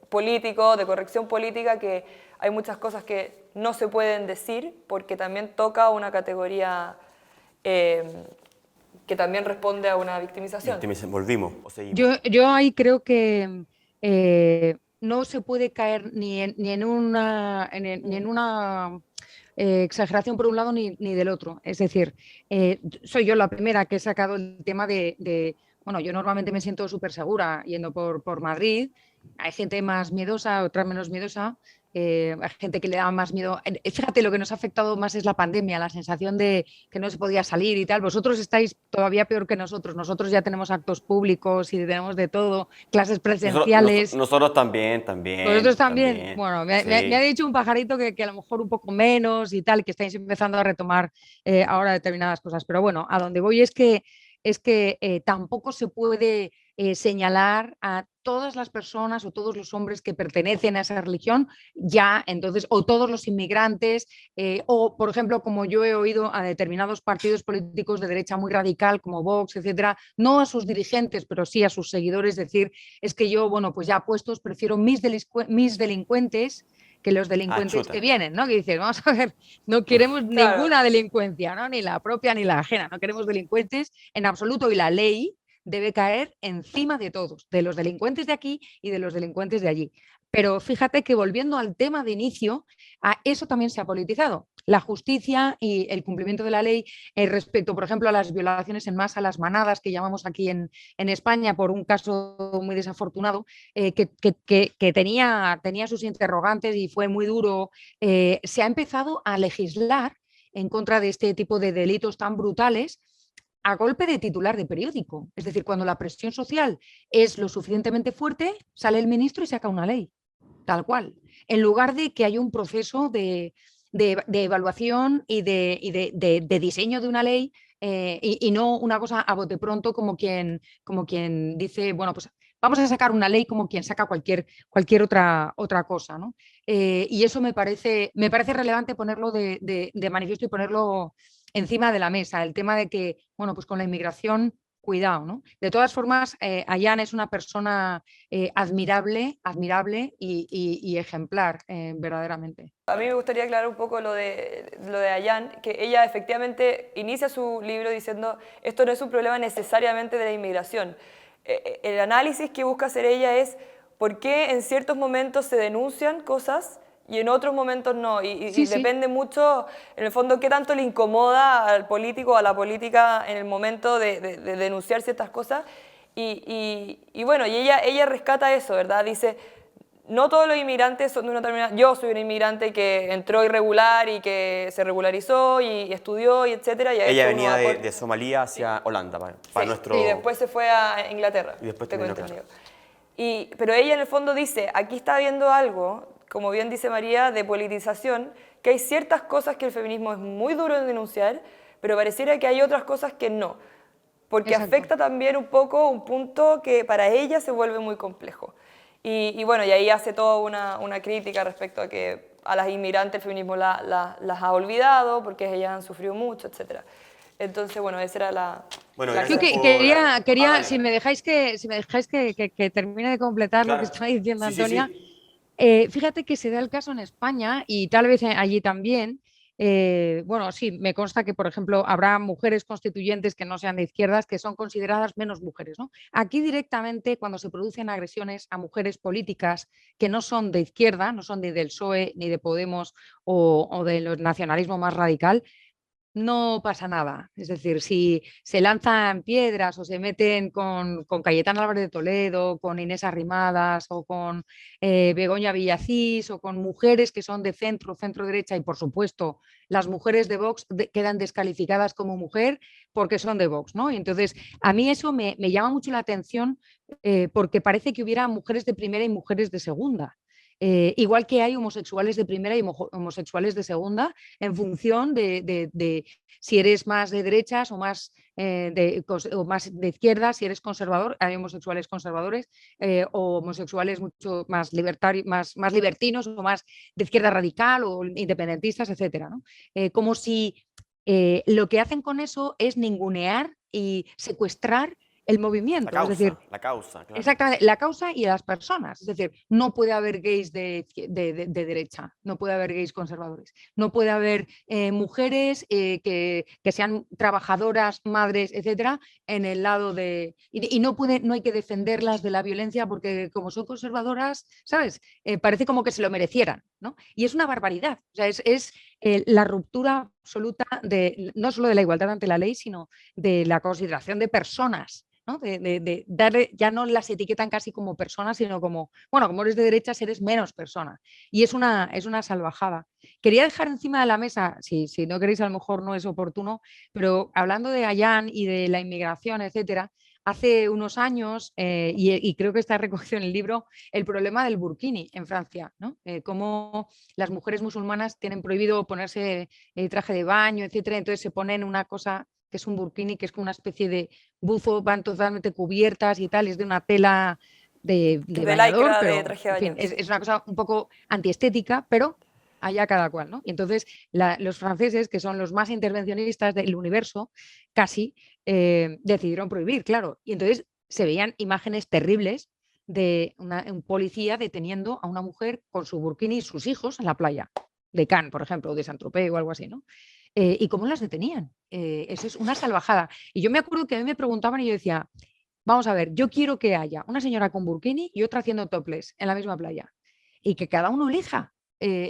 político, de corrección política, que hay muchas cosas que no se pueden decir porque también toca una categoría que también responde a una victimización. Volvimos o seguimos. Yo ahí creo que no se puede caer ni en una exageración por un lado ni del otro. Es decir, soy yo la primera que he sacado el tema bueno, yo normalmente me siento súper segura yendo por Madrid. Hay gente más miedosa, otra menos miedosa. Hay gente que le da más miedo. Fíjate, lo que nos ha afectado más es la pandemia, la sensación de que no se podía salir y tal. Vosotros estáis todavía peor que nosotros. Nosotros ya tenemos actos públicos y tenemos de todo, clases presenciales. Nosotros también. Vosotros también. Bueno, me ha dicho un pajarito que a lo mejor un poco menos y tal, que estáis empezando a retomar ahora determinadas cosas. Pero bueno, a donde voy es que tampoco se puede señalar a todas las personas o todos los hombres que pertenecen a esa religión, ya entonces, o todos los inmigrantes, o por ejemplo, como yo he oído a determinados partidos políticos de derecha muy radical, como Vox, etcétera, no a sus dirigentes, pero sí a sus seguidores, decir, es que yo, bueno, pues ya puestos, prefiero mis delincuentes que los delincuentes que vienen, ¿no? Que dices, vamos a ver, no queremos ninguna delincuencia, ¿no? Ni la propia ni la ajena, no queremos delincuentes en absoluto, y la ley debe caer encima de todos, de los delincuentes de aquí y de los delincuentes de allí. Pero fíjate que volviendo al tema de inicio, a eso también se ha politizado. La justicia y el cumplimiento de la ley respecto, por ejemplo, a las violaciones en masa, las manadas que llamamos aquí en España, por un caso muy desafortunado, que tenía sus interrogantes y fue muy duro. Se ha empezado a legislar en contra de este tipo de delitos tan brutales a golpe de titular de periódico. Es decir, cuando la presión social es lo suficientemente fuerte, sale el ministro y saca una ley, tal cual, en lugar de que haya un proceso de evaluación y de diseño de una ley y no una cosa a bote pronto como quien dice, bueno, pues vamos a sacar una ley como quien saca cualquier otra cosa, ¿no? Y eso me parece relevante ponerlo de manifiesto y ponerlo encima de la mesa, el tema de que, bueno, pues con la inmigración, cuidado, ¿no? De todas formas, Ayaan es una persona admirable y ejemplar, verdaderamente. A mí me gustaría aclarar un poco lo de Ayaan, que ella efectivamente inicia su libro diciendo esto no es un problema necesariamente de la inmigración. El análisis que busca hacer ella es por qué en ciertos momentos se denuncian cosas y en otros momentos no. Y depende mucho, en el fondo, qué tanto le incomoda al político o a la política en el momento de denunciar ciertas cosas. Y bueno, y ella rescata eso, ¿verdad? Dice, no todos los inmigrantes son de una determinada... Yo soy un inmigrante que entró irregular y que se regularizó y estudió y etcétera. Y ella venía de Somalia hacia Holanda para nuestro... Y después se fue a Inglaterra. Y después tengo entendido. Pero ella en el fondo dice, aquí está habiendo algo, como bien dice María, de politización, que hay ciertas cosas que el feminismo es muy duro en denunciar, pero pareciera que hay otras cosas que no, porque afecta también un poco un punto que para ella se vuelve muy complejo. Y bueno, y ahí hace toda una crítica respecto a que a las inmigrantes el feminismo las ha olvidado, porque ellas han sufrido mucho, etc. Entonces, bueno, esa era la... Bueno, yo quería si me dejáis que termine de completar lo que estaba diciendo Antonia. Fíjate que se da el caso en España y tal vez allí también. Bueno, sí, me consta que, por ejemplo, habrá mujeres constituyentes que no sean de izquierdas que son consideradas menos mujeres, ¿no? Aquí directamente, cuando se producen agresiones a mujeres políticas que no son de izquierda, no son ni del PSOE, ni de Podemos o del nacionalismo más radical, no pasa nada. Es decir, si se lanzan piedras o se meten con Cayetana Álvarez de Toledo, con Inés Arrimadas o con Begoña Villacís o con mujeres que son de centro, centro derecha y por supuesto las mujeres de Vox quedan descalificadas como mujer porque son de Vox, ¿no? Y entonces a mí eso me llama mucho la atención porque parece que hubiera mujeres de primera y mujeres de segunda. Igual que hay homosexuales de primera y homosexuales de segunda, en función de si eres más de derechas o más de izquierdas, si eres conservador, hay homosexuales conservadores o homosexuales mucho más, más libertinos o más de izquierda radical o independentistas, etcétera, ¿no? Como si lo que hacen con eso es ningunear y secuestrar el movimiento. Es decir, La causa, claro. exactamente, la causa y las personas. Es decir, no puede haber gays de derecha, no puede haber gays conservadores, no puede haber mujeres que sean trabajadoras, madres, etcétera, en el lado de. Y no hay que defenderlas de la violencia porque, como son conservadoras, ¿sabes? Parece como que se lo merecieran, ¿no? Y es una barbaridad. O sea, es la ruptura absoluta no solo de la igualdad ante la ley, sino de la consideración de personas. ¿No? De darle, ya no las etiquetan casi como personas, sino como, bueno, como eres de derechas, eres menos persona. Y es una salvajada. Quería dejar encima de la mesa, si no queréis, a lo mejor no es oportuno, pero hablando de Ayán y de la inmigración, etcétera, hace unos años, y creo que está recogido en el libro, el problema del burkini en Francia, ¿no? Cómo las mujeres musulmanas tienen prohibido ponerse traje de baño, etcétera, entonces se ponen una cosa que es un burkini, que es como una especie de buzo, van totalmente cubiertas y tal, es de una tela de bañador, lycra, de pero traje de en fin, baño. es una cosa un poco antiestética, pero allá cada cual, ¿no? Y entonces los franceses, que son los más intervencionistas del universo, casi, decidieron prohibir, claro. Y entonces se veían imágenes terribles de un policía deteniendo a una mujer con su burkini y sus hijos en la playa de Cannes, por ejemplo, o de Saint-Tropez o algo así, ¿no? ¿Y cómo las detenían? Eso es una salvajada. Y yo me acuerdo que a mí me preguntaban y yo decía, vamos a ver, yo quiero que haya una señora con burkini y otra haciendo topless en la misma playa. Y que cada uno elija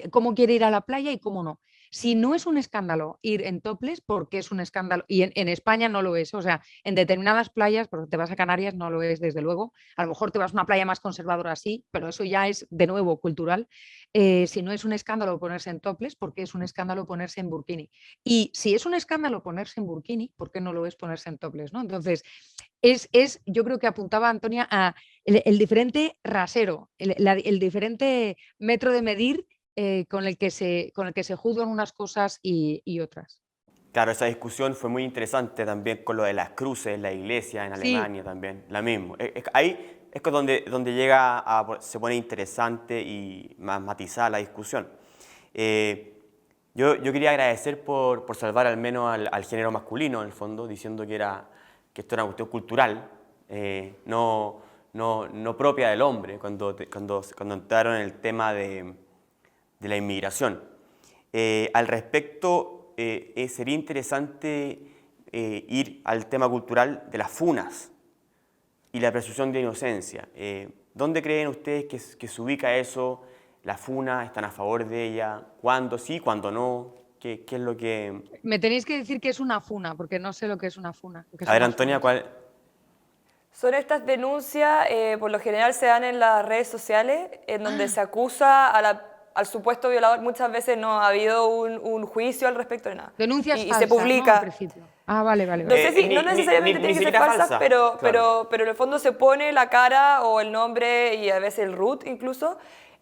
cómo quiere ir a la playa y cómo no. Si no es un escándalo ir en topless, porque es un escándalo, y en España no lo es, o sea, en determinadas playas, porque te vas a Canarias, no lo es desde luego, a lo mejor te vas a una playa más conservadora así, pero eso ya es de nuevo cultural. Si no es un escándalo ponerse en topless, ¿por qué es un escándalo ponerse en burkini? Y si es un escándalo ponerse en burkini, ¿por qué no lo es ponerse en topless? ¿No? Entonces, yo creo que apuntaba Antonia a el diferente rasero, el diferente metro de medir con el que se juzgan unas cosas y otras. Claro, esa discusión fue muy interesante también con lo de las cruces, la iglesia en Sí, Alemania también, la misma. Ahí es donde se pone interesante y más matizada la discusión. Yo quería agradecer por salvar al menos al género masculino, en el fondo, diciendo que esto era una cuestión cultural, no propia del hombre, cuando entraron en el tema de la inmigración. Al respecto, sería interesante ir al tema cultural de las funas y la presunción de inocencia. ¿Dónde creen ustedes que se ubica eso? ¿La funa? ¿Están a favor de ella? ¿Cuándo sí, cuándo no? ¿Qué es lo que...? me tenéis que decir que es una funa, porque no sé lo que es una funa. A ver, Antonia, ¿cuál...? Son estas denuncias, por lo general se dan en las redes sociales, en donde se acusa al supuesto violador. Muchas veces no ha habido un juicio al respecto de nada. Denuncias Y falsas, se publica. ¿no? Al principio. Ah, vale. No sé si, no necesariamente tiene que ser falsa, pero en el fondo se pone la cara o el nombre y a veces el root incluso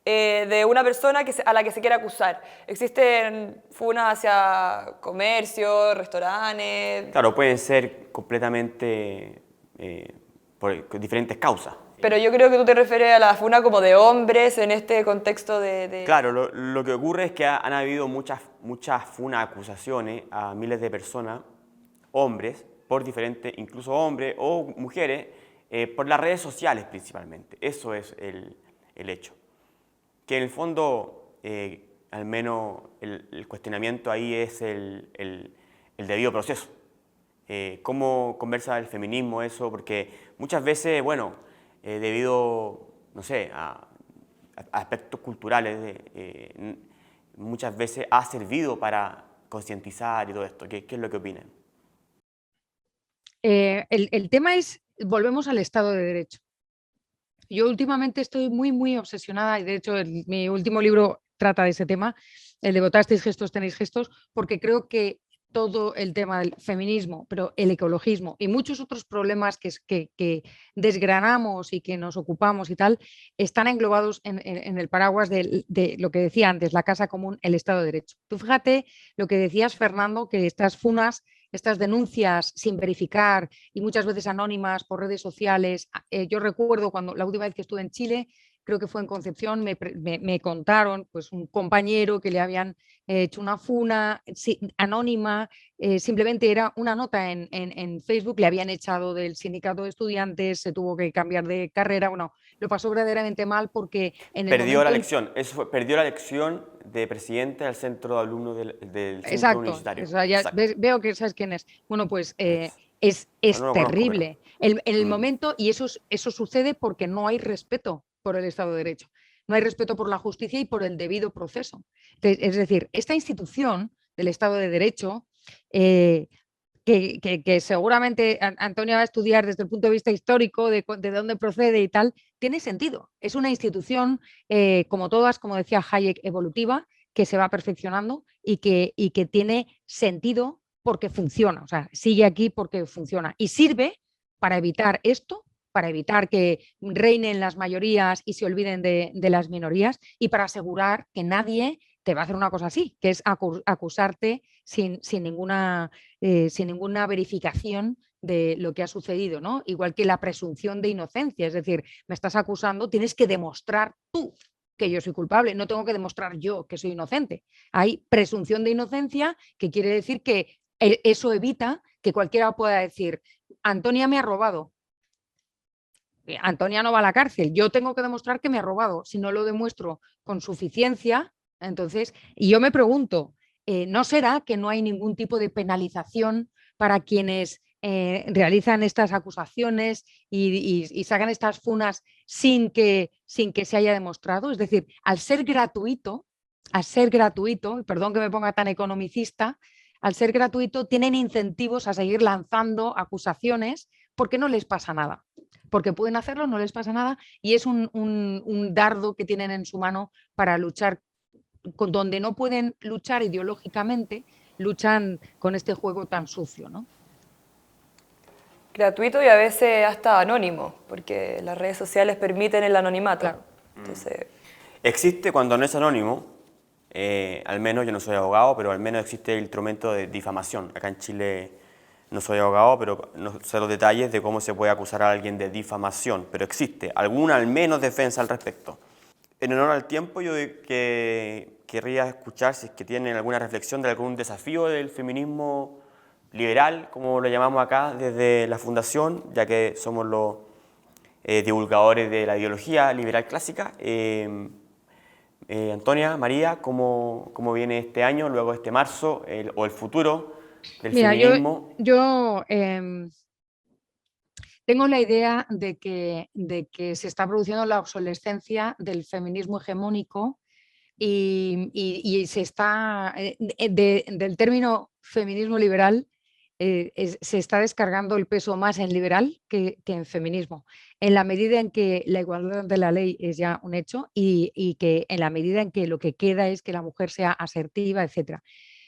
de una persona a la que se quiere acusar. Existen funas hacia comercio, restaurantes. Claro, pueden ser completamente por diferentes causas. Pero yo creo que tú te refieres a la funa como de hombres en este contexto de... Claro, lo que ocurre es que han habido muchas funas, acusaciones a miles de personas, hombres, por diferentes, incluso hombres o mujeres, por las redes sociales principalmente. Eso es el hecho. Que en el fondo, al menos el cuestionamiento ahí es el debido proceso. ¿Cómo conversa el feminismo eso? Porque muchas veces, bueno, debido, no sé, a aspectos culturales, muchas veces ha servido para concientizar y todo esto? ¿Qué es lo que opinan? El tema es, volvemos al Estado de Derecho. Yo últimamente estoy muy obsesionada, y de hecho mi último libro trata de ese tema, el de Votasteis gestos, tenéis gestos, porque creo que todo el tema del feminismo, pero el ecologismo y muchos otros problemas que desgranamos y que nos ocupamos y tal, están englobados en el paraguas de lo que decía antes, la casa común, el Estado de Derecho. Tú fíjate lo que decías, Fernando, que estas funas, estas denuncias sin verificar y muchas veces anónimas por redes sociales. Yo recuerdo cuando la última vez que estuve en Chile, creo que fue en Concepción, me contaron pues un compañero que le habían hecho una funa anónima, simplemente era una nota en Facebook, le habían echado del sindicato de estudiantes, se tuvo que cambiar de carrera, bueno, lo pasó verdaderamente mal porque en el Perdió la momento... elección, perdió la elección de presidente al centro de alumnos del centro Exacto, universitario. o sea, ya Exacto. veo que sabes quién es. Bueno, pues No, no lo conozco, pero... terrible. En el momento, y eso sucede porque no hay respeto por el Estado de Derecho, no hay respeto por la justicia y por el debido proceso. Es decir, esta institución del Estado de Derecho, que seguramente Antonia va a estudiar desde el punto de vista histórico, de dónde procede y tal, tiene sentido. Es una institución, como todas, como decía Hayek, evolutiva, que se va perfeccionando y que tiene sentido porque funciona. O sea, sigue aquí porque funciona. Y sirve para evitar esto, para evitar que reinen las mayorías y se olviden de las minorías y para asegurar que nadie te va a hacer una cosa así, que es acusarte sin ninguna verificación de lo que ha sucedido, ¿no? Igual que la presunción de inocencia, es decir, me estás acusando, tienes que demostrar tú que yo soy culpable, no tengo que demostrar yo que soy inocente. Hay presunción de inocencia, que quiere decir que eso evita que cualquiera pueda decir, Antonia me ha robado. Antonia no va a la cárcel, yo tengo que demostrar que me ha robado. Si no lo demuestro con suficiencia, entonces, y yo me pregunto, ¿no será que no hay ningún tipo de penalización para quienes realizan estas acusaciones y sacan estas funas sin que se haya demostrado? Es decir, al ser gratuito, perdón que me ponga tan economicista, al ser gratuito tienen incentivos a seguir lanzando acusaciones porque no les pasa nada. Porque pueden hacerlo, no les pasa nada y es un dardo que tienen en su mano para luchar donde no pueden luchar ideológicamente, luchan con este juego tan sucio, ¿no? Gratuito y a veces hasta anónimo, porque las redes sociales permiten el anonimato. Claro. Entonces, Existe cuando no es anónimo, al menos yo no soy abogado, pero al menos existe el instrumento de difamación. Acá en Chile no soy abogado, pero no sé los detalles de cómo se puede acusar a alguien de difamación, pero existe alguna al menos defensa al respecto. En honor al tiempo, yo querría escuchar si es que tienen alguna reflexión de algún desafío del feminismo liberal, como lo llamamos acá desde la Fundación, ya que somos los divulgadores de la ideología liberal clásica. Antonia, María, ¿cómo viene este año, luego este marzo, o el futuro del feminismo? Yo tengo la idea de que se está produciendo la obsolescencia del feminismo hegemónico y se está, del término feminismo liberal, se está descargando el peso más en liberal que en feminismo, en la medida en que la igualdad de la ley es ya un hecho y que en la medida en que lo que queda es que la mujer sea asertiva, etc.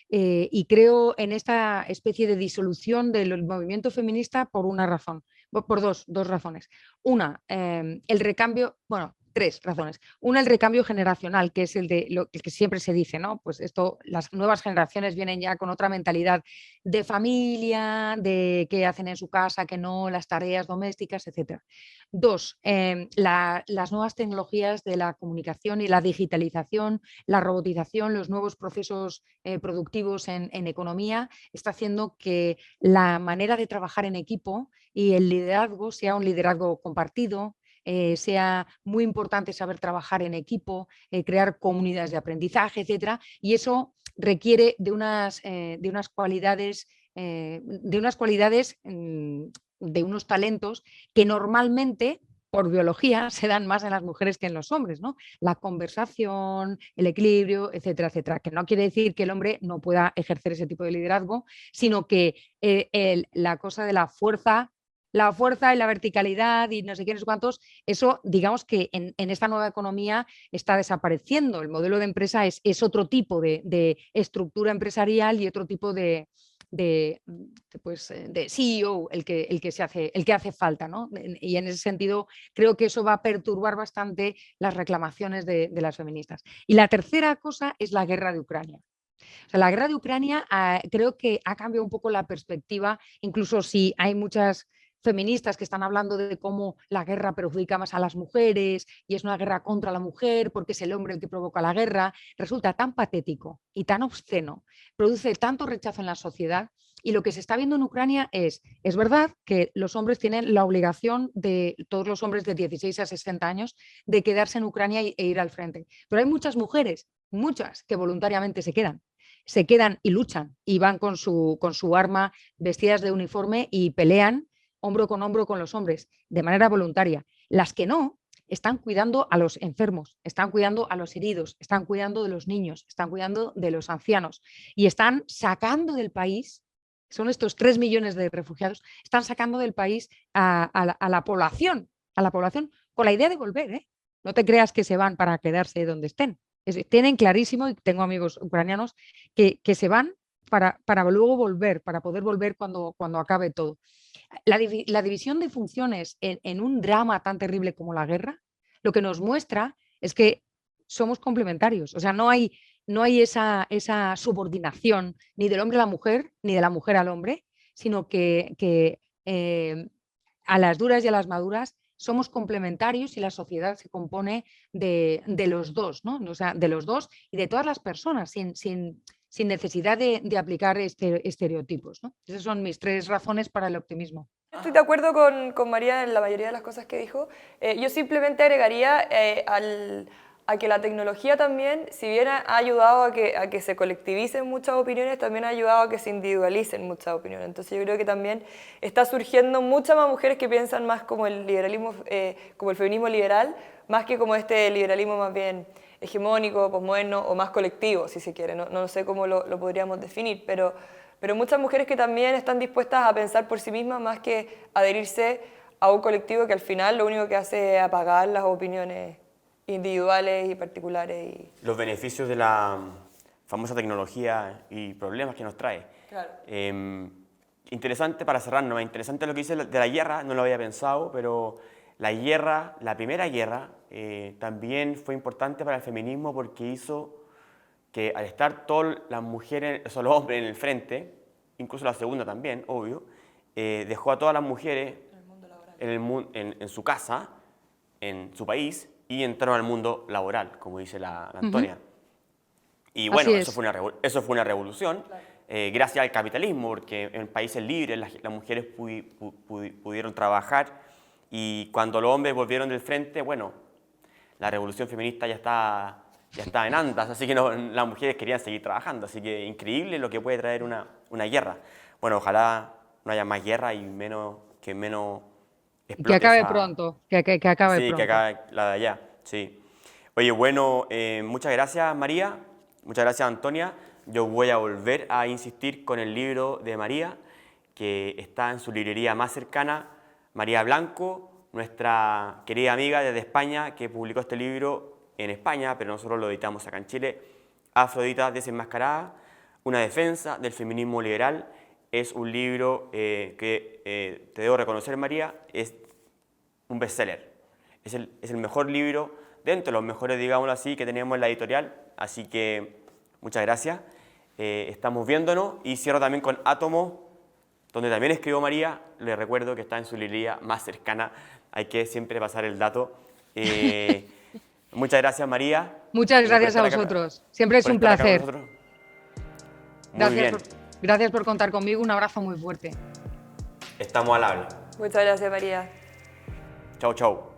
Y creo en esta especie de disolución del movimiento feminista por una razón, por dos razones. Una, el recambio, bueno, tres razones. Una, el recambio generacional, que es el de lo que siempre se dice, ¿no? Pues esto, las nuevas generaciones vienen ya con otra mentalidad de familia, de qué hacen en su casa, que no, las tareas domésticas, etc. Dos, las nuevas tecnologías de la comunicación y la digitalización, la robotización, los nuevos procesos productivos en economía, está haciendo que la manera de trabajar en equipo y el liderazgo sea un liderazgo compartido, sea muy importante saber trabajar en equipo, crear comunidades de aprendizaje, etcétera, y eso requiere de unas cualidades, de unos talentos que normalmente por biología se dan más en las mujeres que en los hombres, ¿no? La conversación, el equilibrio, etcétera, etcétera. Que no quiere decir que el hombre no pueda ejercer ese tipo de liderazgo, sino que la cosa de la fuerza y la verticalidad y no sé quiénes cuántos, eso digamos que en esta nueva economía está desapareciendo. El modelo de empresa es otro tipo de estructura empresarial y otro tipo de CEO el que hace falta, ¿no? Y en ese sentido creo que eso va a perturbar bastante las reclamaciones de las feministas. Y la tercera cosa es la guerra de Ucrania. O sea, la guerra de Ucrania creo que ha cambiado un poco la perspectiva, incluso si hay muchas feministas que están hablando de cómo la guerra perjudica más a las mujeres y es una guerra contra la mujer porque es el hombre el que provoca la guerra, resulta tan patético y tan obsceno, produce tanto rechazo en la sociedad. Y lo que se está viendo en Ucrania es verdad que los hombres tienen la obligación de, todos los hombres de 16 a 60 años, de quedarse en Ucrania e ir al frente. Pero hay muchas mujeres, muchas, que voluntariamente se quedan y luchan y van con su arma vestidas de uniforme y pelean hombro con los hombres de manera voluntaria. Las que no están cuidando a los enfermos, están cuidando a los heridos, están cuidando de los niños, están cuidando de los ancianos y están sacando del país, son estos 3 millones de refugiados, están sacando del país a la población con la idea de volver, ¿eh? No te creas que se van para quedarse donde estén. Tienen clarísimo, y tengo amigos ucranianos, que se van para luego volver, para poder volver cuando acabe todo. La división de funciones en un drama tan terrible como la guerra, lo que nos muestra es que somos complementarios. O sea, no hay esa subordinación ni del hombre a la mujer, ni de la mujer al hombre, sino que a las duras y a las maduras somos complementarios y la sociedad se compone de los dos, ¿no? O sea, de los dos y de todas las personas, sin necesidad de aplicar estereotipos, ¿no? Esas son mis 3 razones para el optimismo. Estoy de acuerdo con María en la mayoría de las cosas que dijo. Yo simplemente agregaría a que la tecnología también, si bien ha ayudado a que se colectivicen muchas opiniones, también ha ayudado a que se individualicen muchas opiniones. Entonces yo creo que también está surgiendo muchas más mujeres que piensan más como el liberalismo, como el feminismo liberal, más que como este liberalismo más bien hegemónico, posmoderno o más colectivo, si se quiere. No sé cómo lo podríamos definir, pero muchas mujeres que también están dispuestas a pensar por sí mismas más que adherirse a un colectivo que al final lo único que hace es apagar las opiniones individuales y particulares. Los beneficios de la famosa tecnología y problemas que nos trae. Claro. Interesante para cerrarnos, interesante lo que dice de la guerra, no lo había pensado, pero la primera guerra también fue importante para el feminismo porque hizo que al estar todas las mujeres, o los hombres en el frente, incluso la segunda también, obvio, dejó a todas las mujeres en su casa, en su país, y entraron al mundo laboral, como dice la Antonia. Y bueno, eso fue una revolución, claro. Gracias al capitalismo, porque en países libres las mujeres pudieron trabajar y cuando los hombres volvieron del frente, bueno, la revolución feminista ya está en andas, así que las mujeres querían seguir trabajando, así que increíble lo que puede traer una guerra. Bueno, ojalá no haya más guerra y que menos explote. Que acabe pronto, que acabe pronto. Sí, que acabe la de allá, sí. Oye, bueno, muchas gracias María, muchas gracias Antonia. Yo voy a volver a insistir con el libro de María, que está en su librería más cercana, María Blanco, nuestra querida amiga desde España, que publicó este libro en España, pero nosotros lo editamos acá en Chile, Afrodita desenmascarada, una defensa del feminismo liberal. Es un libro que, te debo reconocer María, es un bestseller. Es el mejor libro, dentro de los mejores, digámoslo así, que tenemos en la editorial, así que muchas gracias. Estamos viéndonos y cierro también con Átomo, donde también escribió María. Les recuerdo que está en su librería más cercana, hay que siempre pasar el dato. Muchas gracias María. Muchas gracias a vosotros, siempre es un placer. Gracias por contar conmigo, un abrazo muy fuerte. Estamos al habla. Muchas gracias María. Chau, chau.